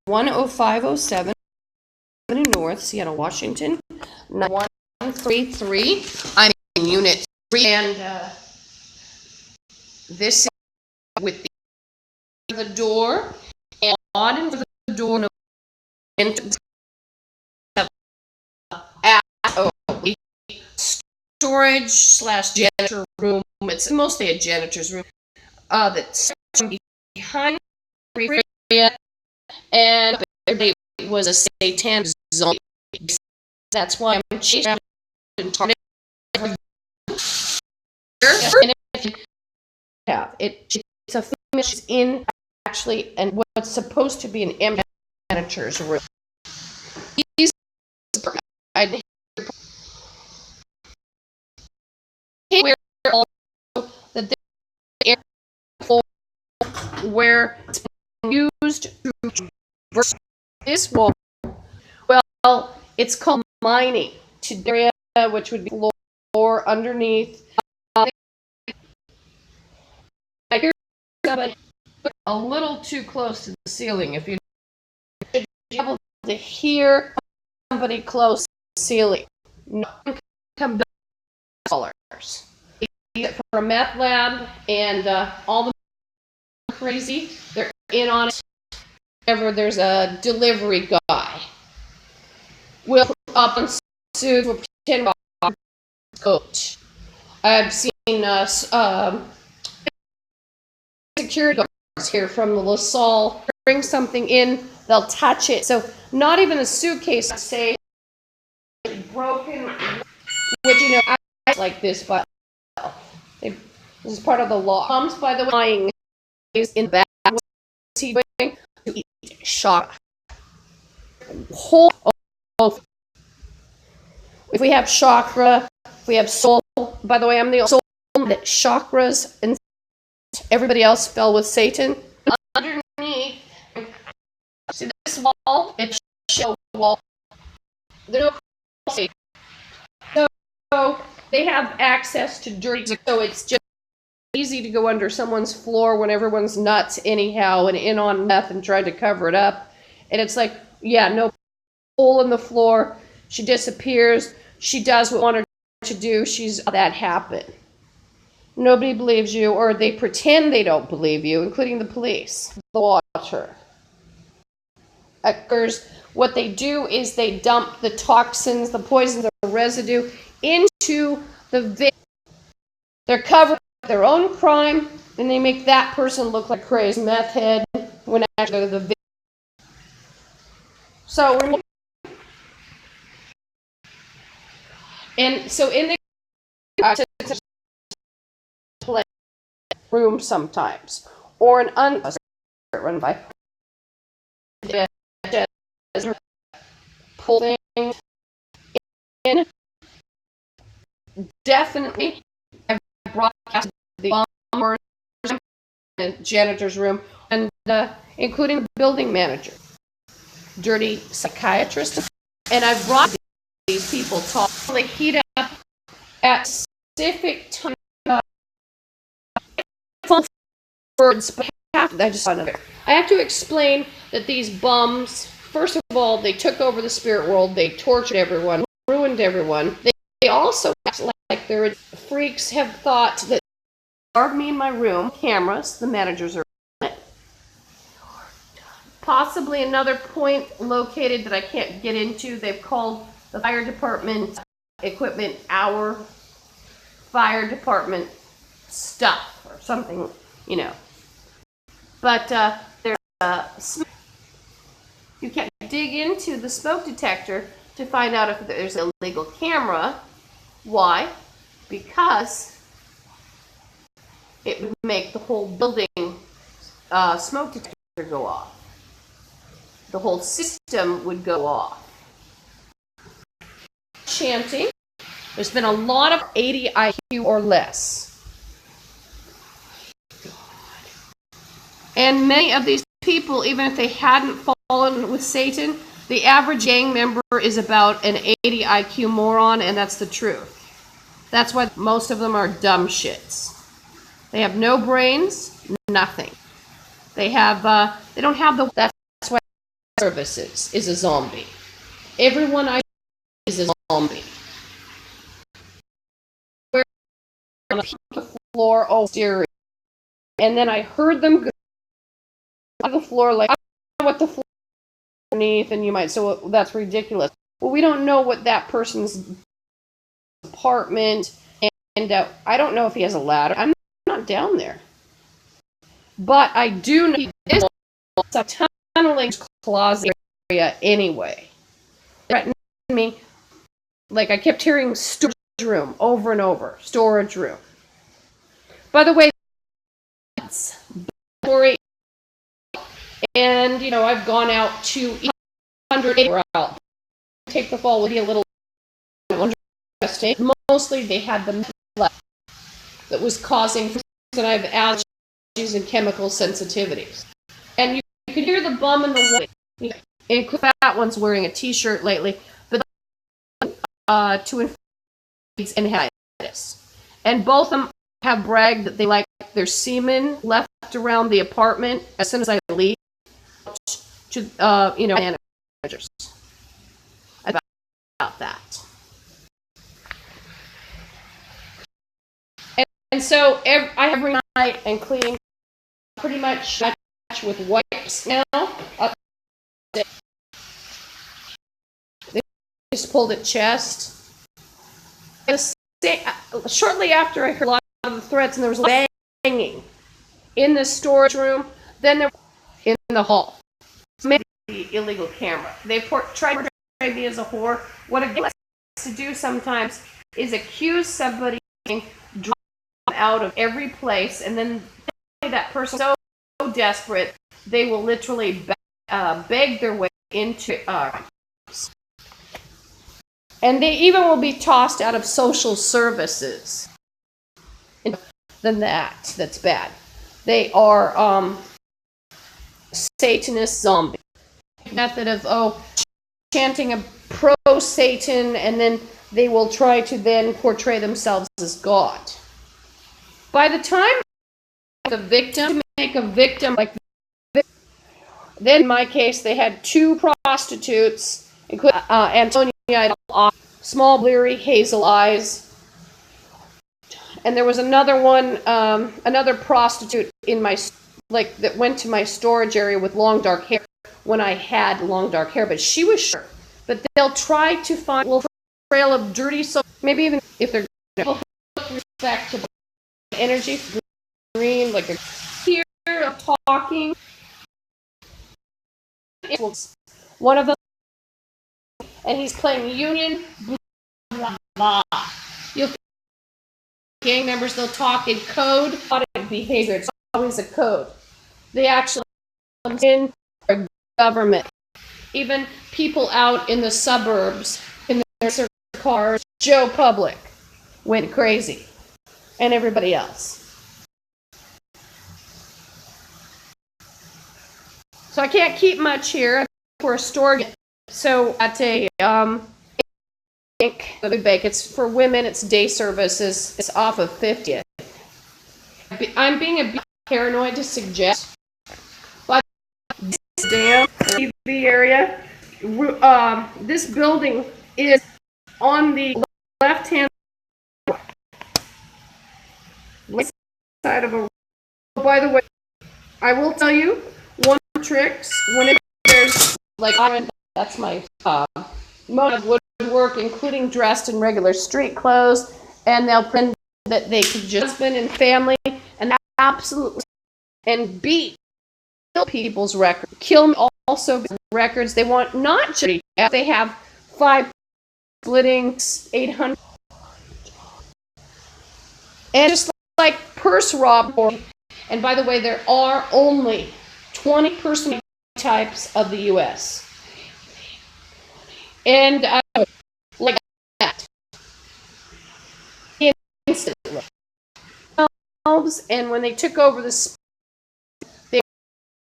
10507 North, Seattle, Washington, 9133. I'm in Unit 3, and this is with the door, and on into the door, and storage slash janitor room. It's mostly a janitor's room. That's behind the area, and it was a satanic zone. That's why I'm chasing and talking. It's a female. She's in actually, and what's supposed to be an empty janitor's room. These I where the air where it's been used to this wall. Well, it's called mining to area, which would be floor underneath. I hear a little too close to the ceiling. If you should be able to hear somebody close to the ceiling, no one can come dollars. For a meth lab, and all the crazy, they're in on it. Whenever there's a delivery guy, we'll put up on suit, we'll pretend coach. I've seen security guards here from the LaSalle bring something in, they'll touch it. So not even a suitcase, say broken, which I like this, but this is part of the law. Comes by the lying is in the back. What's he doing? To eat shock. Whole. If we have chakra, we have soul. By the way, I'm the soul that chakras and everybody else fell with Satan. Underneath, see this wall? It's a wall. There's no. So they have access to dirty. So it's just easy to go under someone's floor when everyone's nuts anyhow and in on meth and try to cover it up. And it's like, yeah, no hole in the floor. She disappears. She does what we want her to do. She's that happen. Nobody believes you, or they pretend they don't believe you, including the police. They'll watch her. What they do is they dump the toxins, the poisons, the residue into the victim. They're covering their own crime, and they make that person look like a crazy meth head when actually they're the victim. So in the room sometimes, or an run by pull things in. Definitely, I've broadcast the bombers in the janitor's room, and including the building manager, dirty psychiatrist, and I've brought these people talk the heat up at specific time. Words, but I have to explain that these bums, first of all, they took over the spirit world, they tortured everyone, ruined everyone. They also act like they're freaks, have thought that me in my room, cameras, the managers are on it. Possibly another point located that I can't get into. They've called the fire department equipment our fire department stuff or something, But there's you can't dig into the smoke detector to find out if there's an illegal camera. Why? Because it would make the whole building smoke detector go off. The whole system would go off. Chanting. There's been a lot of 80 IQ or less. And many of these people, even if they hadn't fallen with Satan, the average gang member is about an 80 IQ moron, and that's the truth. That's why most of them are dumb shits. They have no brains, nothing. They don't have the, that's services is a zombie. Everyone I is a zombie. Where on the floor, oh, dear. And then I heard them go on the floor like, I don't know what the floor underneath, and you might say, well, that's ridiculous. Well, we don't know what that person's apartment, and I don't know if he has a ladder. I'm not down there. But I do know this is a tunneling closet area anyway. It threatened me. Like, I kept hearing storage room over and over. Storage room. By the way, that's story. And, you know, I've gone out to 100 out. Take the fall would be a little interesting. Mostly they had the left that was causing, and I have allergies and chemical sensitivities. And you could hear the bum and the white. And that one's wearing a t-shirt lately, but to infections and hepatitis. And both of them have bragged that they like their semen left around the apartment as soon as I leave to, you know, managers about that. And so I have every night and clean pretty much with wipes now. They just pulled at chest. Shortly after I heard a lot of the threats, and there was banging in the storage room, then there in the hall. Maybe the illegal camera. They tried to portray me as a whore. What a likes to do sometimes is accuse somebody of being dropped out of every place, and then that person so desperate they will literally beg their way into and they even will be tossed out of social services. Then that's bad. They are Satanist zombie method of chanting a pro-Satan, and then they will try to then portray themselves as God. By the time the victim, to make a victim like then in my case they had 2 prostitutes, including Antonia, small bleary hazel eyes, and there was another one, another prostitute in my that went to my storage area with long dark hair when I had long dark hair, but she was short. But they'll try to find a little trail of dirty soap, maybe even if they're respect to energy green, like a here of talking. It was one of them, and he's playing Union. Blah, blah. You'll gang members, they'll talk in code, behavior. It's always a code. They actually in our government. Even people out in the suburbs in their cars, Joe Public went crazy, and everybody else. So I can't keep much here for a store. So at a it's for women. It's day services. It's off of 50th. I'm being a bit paranoid to suggest, but this damn TV area. This building is on the left-hand side of a. By the way, I will tell you one tricks when there's like that's my mode of woodwork, including dressed in regular street clothes, and they'll pretend that they could just husband and family, and absolutely and beat kill people's records, kill also records. They want not just they have 5 splittings, 800, and just like purse robbery. And by the way, there are only 20 personality types of the U.S. And like that, instantly. And when they took over the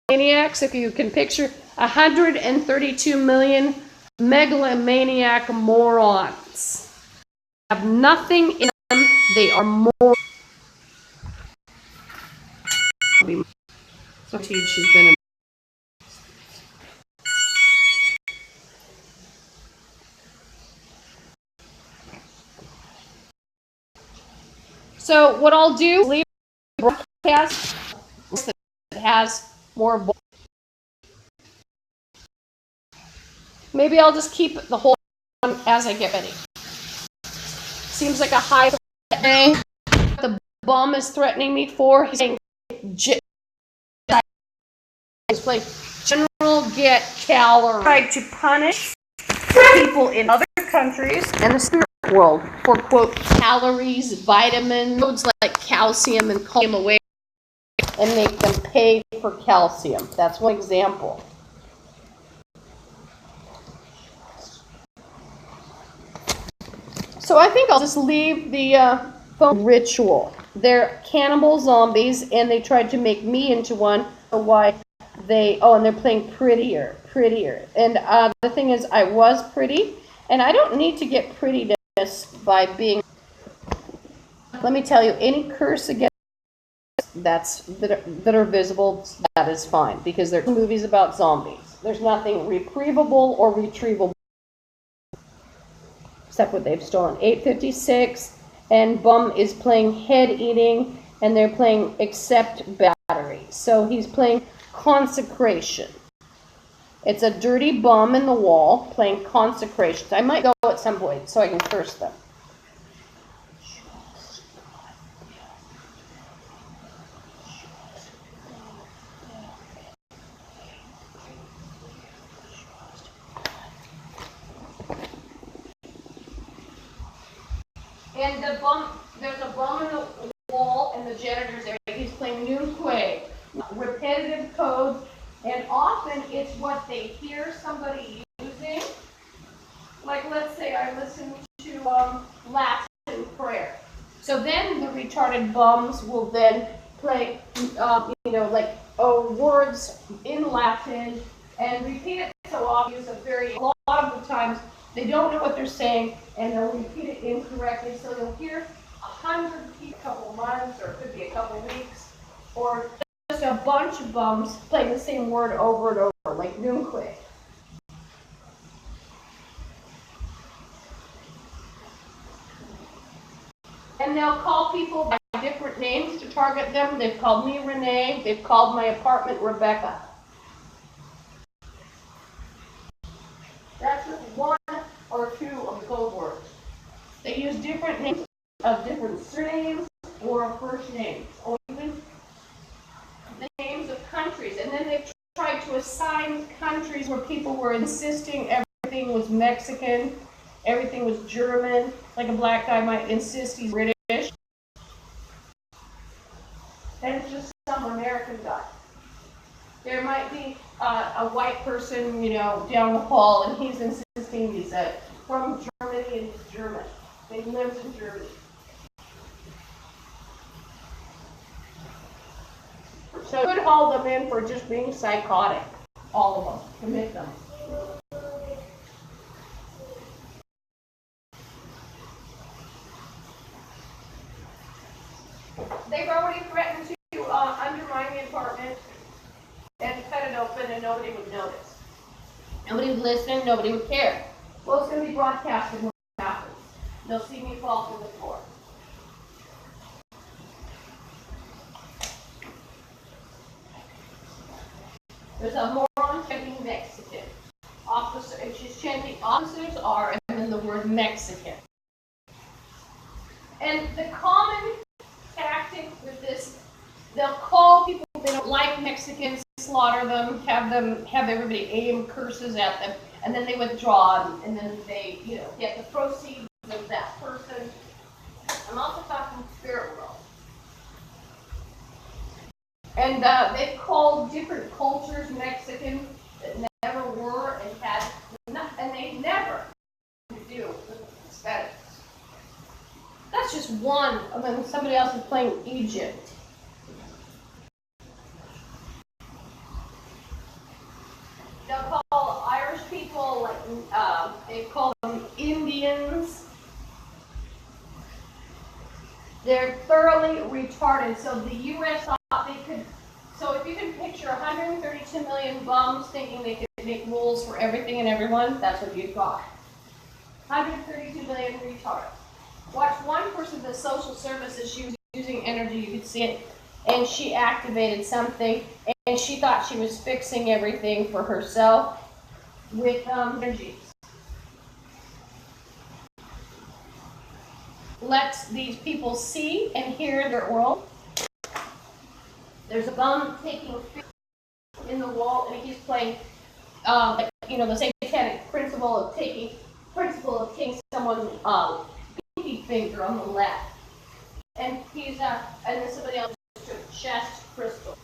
maniacs, if you can picture 132 million megalomaniac morons, have nothing in them. They are more. So she's been So what I'll do, leave the broadcast that has more. Maybe I'll just keep the whole one as I get ready. Seems like a high threat. The bum is threatening me for. He's saying, General get calories. Tried to punish people in other countries and the spirit world for, quote, calories, vitamins, foods like calcium, and call them away and make them pay for calcium. That's one example. So I think I'll just leave the phone ritual. They're cannibal zombies, and they tried to make me into one. Why they? Oh, and they're playing prettier. And the thing is, I was pretty, and I don't need to get prettiness by being. Let me tell you, any curse against that are visible, that is fine, because there are movies about zombies. There's nothing reprievable or retrievable. Except what they've stolen. 856, and Bum is playing head eating, and they're playing accept battery. So he's playing consecration. It's a dirty bum in the wall playing consecration. I might go at some point so I can curse them. And the bum, there's a bum in the wall, and the janitor's area. He's playing New Quay, repetitive codes, and often it's what they hear somebody using. Like, let's say I listen to Latin prayer. So then the retarded bums will then play, like words in Latin and repeat it so often. A lot of the times they don't know what they're saying, and they'll repeat it incorrectly. So you'll hear 100 people, a couple months, or it could be a couple weeks, or just a bunch of bums playing the same word over and over, like Nunque. And they'll call people by different names to target them. They've called me Renee. They've called my apartment Rebecca. That's just one or two of the code words. They use different names of different surnames or first names, or even the names of countries. And then they've tried to assign countries where people were insisting everything was Mexican, everything was German. Like a black guy might insist he's British. And it's just some American guy. There might be a white person, down the hall, and he's insisting he's from Germany and he's German. He lives in Germany. So I could haul them in for just being psychotic. All of them. Commit them. They've already threatened to undermine the apartment and cut it open, and nobody would notice. Nobody would listen, nobody would care. Well, it's going to be broadcasted when it happens. They'll see me fall through the floor. There's a moron chanting Mexican. Officer, and she's chanting officers are, and then the word Mexican. And the common tactic with this, they'll call people they don't like Mexicans, slaughter them, have everybody aim curses at them, and then they withdraw, and then they, get the proceeds of that person. I'm also talking spirit world. And they've called different cultures Mexican that never were and they never do with Hispanics. That's just one, and then somebody else is playing Egypt. They'll call Irish people, they call them Indians. They're thoroughly retarded. So the U.S. thought they could, so if you can picture 132 million bums thinking they could make rules for everything and everyone, that's what you've got. 132 million retards. Watch one person, the social services, she was using energy, you could see it, and she activated something, and she thought she was fixing everything for herself with energy. Let these people see and hear their world. There's a bum taking in the wall, and he's playing, the satanic principle of taking someone's pinky finger on the left, and he's and then somebody else took chest crystal,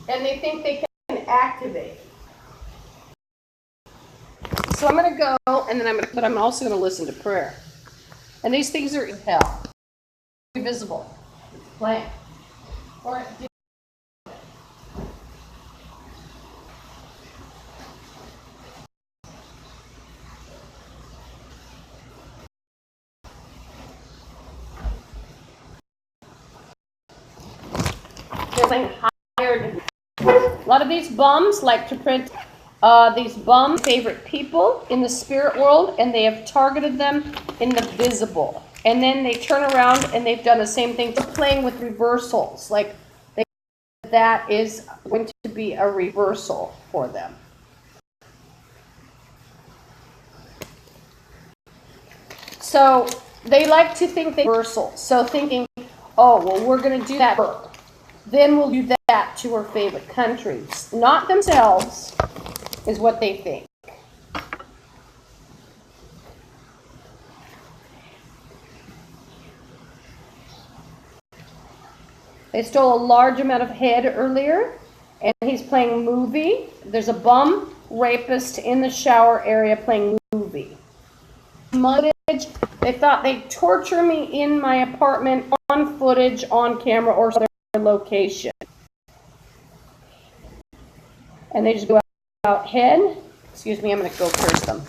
and they think they can activate. So I'm going to go, and then I'm also going to listen to prayer. And these things are in hell, visible, playing, or. Hired. A lot of these bums like to print these bum favorite people in the spirit world, and they have targeted them in the visible. And then they turn around and they've done the same thing. They're playing with reversals. Like that is going to be a reversal for them. So they like to think they reversal. So thinking, oh, well, we're going to do that. Then we'll do that to our favorite countries. Not themselves, is what they think. They stole a large amount of head earlier, and he's playing movie. There's a bum rapist in the shower area playing movie. Footage. They thought they'd torture me in my apartment on footage, on camera, or their location. And they just go out head. Excuse me, I'm going to go curse them.